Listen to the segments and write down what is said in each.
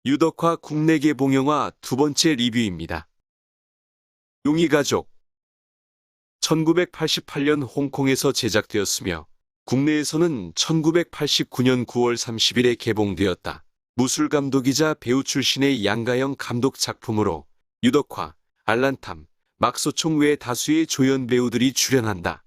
유덕화 국내 개봉 영화 두 번째 리뷰입니다. 용의 가족 1988년 홍콩에서 제작되었으며 국내에서는 1989년 9월 30일에 개봉되었다. 무술 감독이자 배우 출신의 양가영 감독 작품으로 유덕화, 알란탐, 막소총 외 다수의 조연 배우들이 출연한다.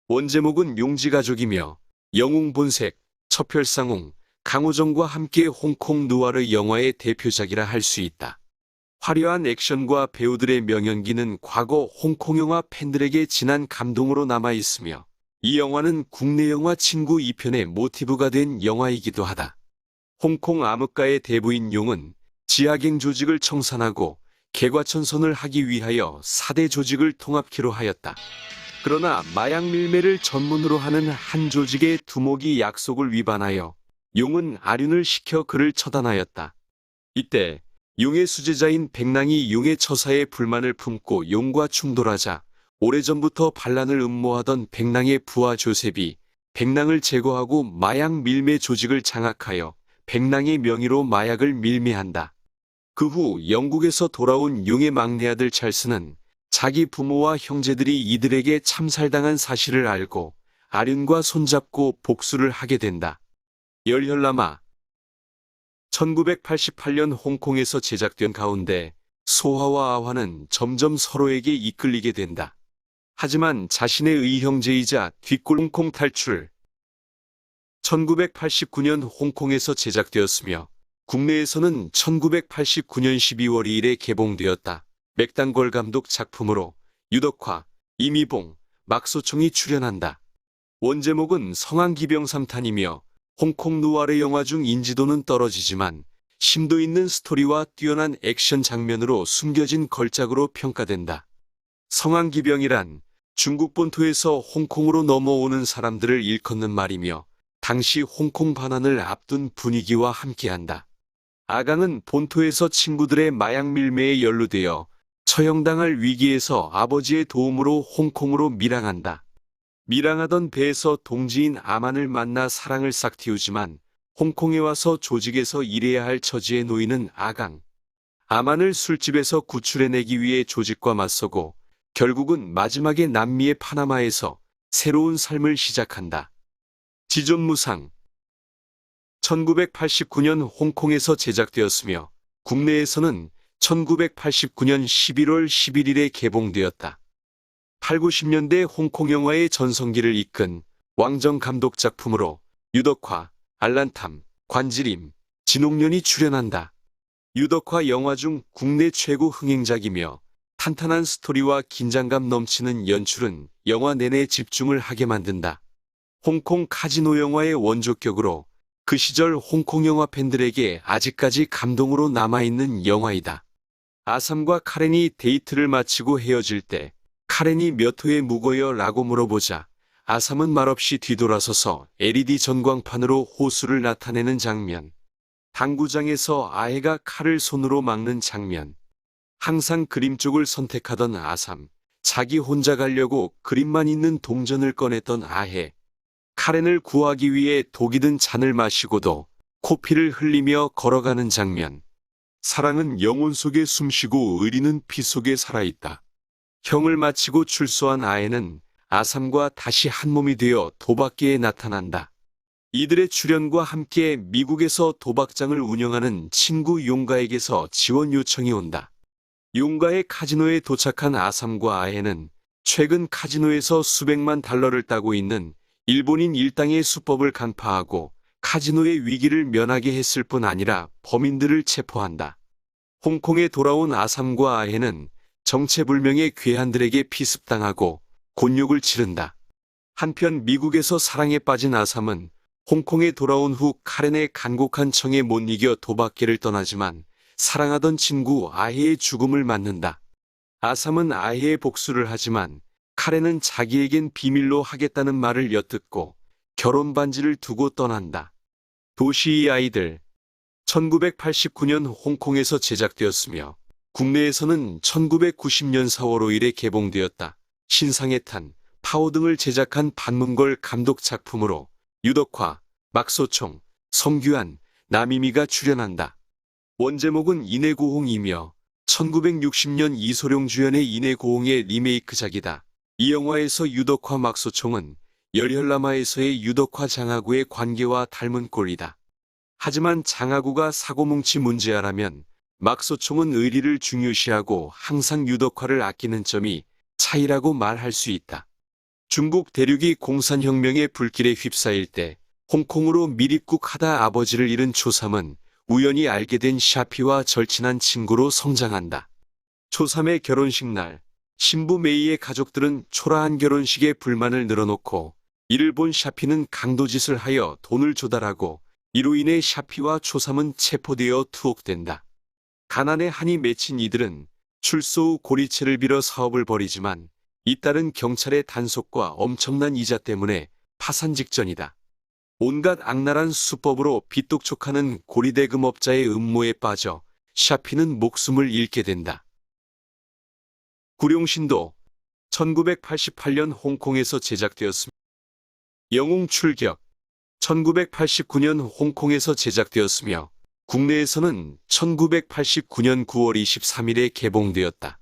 원제목은 용지가족이며 영웅 본색, 첩혈상웅, 강호정과 함께 홍콩 누아르 영화의 대표작이라 할 수 있다. 화려한 액션과 배우들의 명연기는 과거 홍콩 영화 팬들에게 진한 감동으로 남아있으며 이 영화는 국내 영화 친구 2편의 모티브가 된 영화이기도 하다. 홍콩 암흑가의 대부인 용은 지하갱 조직을 청산하고 개과천선을 하기 위하여 4대 조직을 통합키로 하였다. 그러나 마약 밀매를 전문으로 하는 한 조직의 두목이 약속을 위반하여 용은 아륜을 시켜 그를 처단하였다. 이때 용의 수제자인 백랑이 용의 처사에 불만을 품고 용과 충돌하자 오래전부터 반란을 음모하던 백랑의 부하 조셉이 백랑을 제거하고 마약 밀매 조직을 장악하여 백랑의 명의로 마약을 밀매한다. 그 후 영국에서 돌아온 용의 막내 아들 찰스는 자기 부모와 형제들이 이들에게 참살당한 사실을 알고 아륜과 손잡고 복수를 하게 된다. 열혈남아 1988년 홍콩에서 제작된 가운데 소화와 아화는 점점 서로에게 이끌리게 된다. 하지만 자신의 의형제이자 뒷골 홍콩 탈출 1989년 홍콩에서 제작되었으며 국내에서는 1989년 12월 2일에 개봉되었다. 맥단걸 감독 작품으로 유덕화, 이미봉, 막소총이 출연한다. 원제목은 성황기병 3탄이며 홍콩 누아르 영화 중 인지도는 떨어지지만 심도 있는 스토리와 뛰어난 액션 장면으로 숨겨진 걸작으로 평가된다. 성황기병이란 중국 본토에서 홍콩으로 넘어오는 사람들을 일컫는 말이며 당시 홍콩 반환을 앞둔 분위기와 함께한다. 아강은 본토에서 친구들의 마약 밀매에 연루되어 처형당할 위기에서 아버지의 도움으로 홍콩으로 밀항한다. 밀항하던 배에서 동지인 아만을 만나 사랑을 싹 틔우지만 홍콩에 와서 조직에서 일해야 할 처지에 놓이는 아강. 아만을 술집에서 구출해내기 위해 조직과 맞서고 결국은 마지막에 남미의 파나마에서 새로운 삶을 시작한다. 지존무상 1989년 홍콩에서 제작되었으며 국내에서는 1989년 11월 11일에 개봉되었다. 8, 90년대 홍콩 영화의 전성기를 이끈 왕정 감독 작품으로 유덕화, 알란탐, 관지림, 진옥년이 출연한다. 유덕화 영화 중 국내 최고 흥행작이며 탄탄한 스토리와 긴장감 넘치는 연출은 영화 내내 집중을 하게 만든다. 홍콩 카지노 영화의 원조격으로 그 시절 홍콩 영화 팬들에게 아직까지 감동으로 남아있는 영화이다. 아삼과 카렌이 데이트를 마치고 헤어질 때 카렌이 몇 호에 묵어요? 라고 물어보자 아삼은 말없이 뒤돌아서서 LED 전광판으로 호수를 나타내는 장면. 당구장에서 아해가 칼을 손으로 막는 장면. 항상 그림 쪽을 선택하던 아삼, 자기 혼자 가려고 그림만 있는 동전을 꺼냈던 아해. 카렌을 구하기 위해 독이 든 잔을 마시고도 코피를 흘리며 걸어가는 장면. 사랑은 영혼 속에 숨쉬고 의리는 피 속에 살아있다. 형을 마치고 출소한 아해는 아삼과 다시 한 몸이 되어 도박계에 나타난다. 이들의 출연과 함께 미국에서 도박장을 운영하는 친구 용가에게서 지원 요청이 온다. 용가의 카지노에 도착한 아삼과 아해는 최근 카지노에서 수백만 달러를 따고 있는 일본인 일당의 수법을 간파하고 카지노의 위기를 면하게 했을 뿐 아니라 범인들을 체포한다. 홍콩에 돌아온 아삼과 아해는 정체불명의 괴한들에게 피습당하고 곤욕을 치른다. 한편 미국에서 사랑에 빠진 아삼은 홍콩에 돌아온 후 카렌의 간곡한 청에 못 이겨 도박계를 떠나지만 사랑하던 친구 아해의 죽음을 맞는다. 아삼은 아해의 복수를 하지만 카렌은 자기에겐 비밀로 하겠다는 말을 엿듣고 결혼 반지를 두고 떠난다. 도시의 아이들 1989년 홍콩에서 제작되었으며 국내에서는 1990년 4월 5일에 개봉되었다. 신상의 탄, 파워 등을 제작한 반문걸 감독 작품으로 유덕화, 막소총, 성규한, 남이미가 출연한다. 원제목은 인해고홍이며 1960년 이소룡 주연의 인해고홍의 리메이크작이다. 이 영화에서 유덕화 막소총은 열혈남하에서의 유덕화 장하구의 관계와 닮은 꼴이다. 하지만 장하구가 사고뭉치 문제아라면 막소총은 의리를 중요시하고 항상 유덕화를 아끼는 점이 차이라고 말할 수 있다. 중국 대륙이 공산혁명의 불길에 휩싸일 때 홍콩으로 미립국하다 아버지를 잃은 초삼은 우연히 알게 된 샤피와 절친한 친구로 성장한다. 초삼의 결혼식 날, 신부 메이의 가족들은 초라한 결혼식에 불만을 늘어놓고 이를 본 샤피는 강도짓을 하여 돈을 조달하고 이로 인해 샤피와 초삼은 체포되어 투옥된다. 가난에 한이 맺힌 이들은 출소 후 고리채를 빌어 사업을 벌이지만 잇따른 경찰의 단속과 엄청난 이자 때문에 파산 직전이다. 온갖 악랄한 수법으로 빚독촉하는 고리대금업자의 음모에 빠져 샤피는 목숨을 잃게 된다. 구룡신도 1988년 홍콩에서 제작되었습니다. 영웅 출격 1989년 홍콩에서 제작되었으며 국내에서는 1989년 9월 23일에 개봉되었다.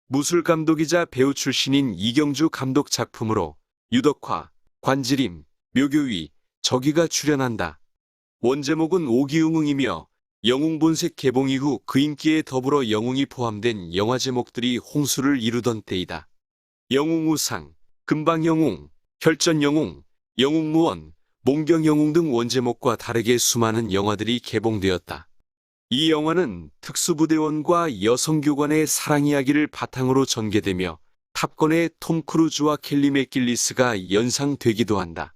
무술감독이자 배우 출신인 이경주 감독 작품으로 유덕화, 관지림, 묘교위, 저기가 출연한다. 원제목은 오기웅응이며 영웅본색 개봉 이후 그 인기에 더불어 영웅이 포함된 영화 제목들이 홍수를 이루던 때이다. 영웅우상, 금방영웅, 혈전영웅, 영웅무원, 몽경영웅 등 원제목과 다르게 수많은 영화들이 개봉되었다. 이 영화는 특수부대원과 여성교관의 사랑 이야기를 바탕으로 전개되며 탑건의 톰 크루즈와 켈리 맥길리스가 연상되기도 한다.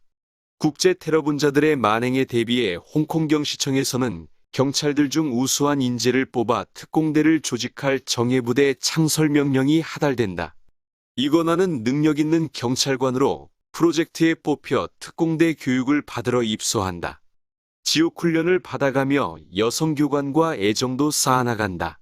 국제 테러 분자들의 만행에 대비해 홍콩경시청에서는 경찰들 중 우수한 인재를 뽑아 특공대를 조직할 정예부대 창설 명령이 하달된다. 이건화는 능력 있는 경찰관으로 프로젝트에 뽑혀 특공대 교육을 받으러 입소한다. 지옥훈련을 받아가며 여성교관과 애정도 쌓아나간다.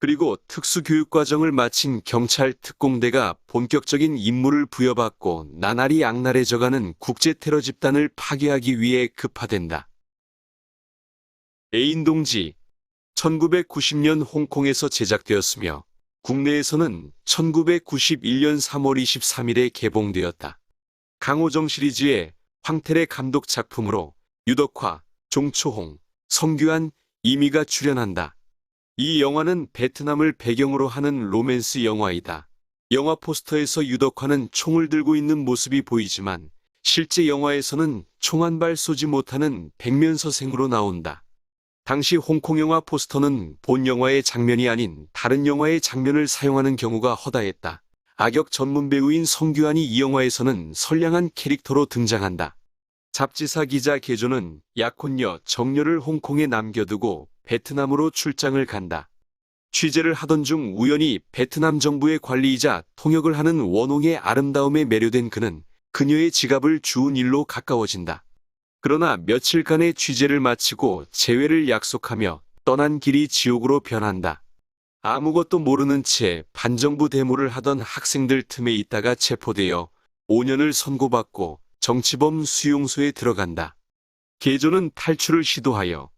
그리고 특수교육과정을 마친 경찰 특공대가 본격적인 임무를 부여받고 나날이 악랄해져가는 국제테러 집단을 파괴하기 위해 급파된다. 애인동지 1990년 홍콩에서 제작되었으며 국내에서는 1991년 3월 23일에 개봉되었다. 강호정 시리즈의 황태래 감독 작품으로 유덕화, 종초홍, 성규한, 이미가 출연한다. 이 영화는 베트남을 배경으로 하는 로맨스 영화이다. 영화 포스터에서 유덕화는 총을 들고 있는 모습이 보이지만 실제 영화에서는 총 한 발 쏘지 못하는 백면서생으로 나온다. 당시 홍콩 영화 포스터는 본 영화의 장면이 아닌 다른 영화의 장면을 사용하는 경우가 허다했다. 악역 전문 배우인 성규환이 이 영화에서는 선량한 캐릭터로 등장한다. 잡지사 기자 계조는 약혼녀 정녀를 홍콩에 남겨두고 베트남으로 출장을 간다. 취재를 하던 중 우연히 베트남 정부의 관리이자 통역을 하는 원홍의 아름다움에 매료된 그는 그녀의 지갑을 주운 일로 가까워진다. 그러나 며칠간의 취재를 마치고 재회를 약속하며 떠난 길이 지옥으로 변한다. 아무것도 모르는 채 반정부 데모를 하던 학생들 틈에 있다가 체포되어 5년을 선고받고 정치범 수용소에 들어간다. 계조는 탈출을 시도하여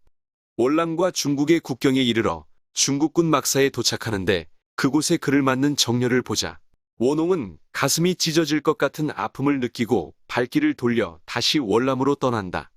월남과 중국의 국경에 이르러 중국군 막사에 도착하는데 그곳에 그를 맞는 정녀를 보자 원홍은 가슴이 찢어질 것 같은 아픔을 느끼고 발길을 돌려 다시 월남으로 떠난다.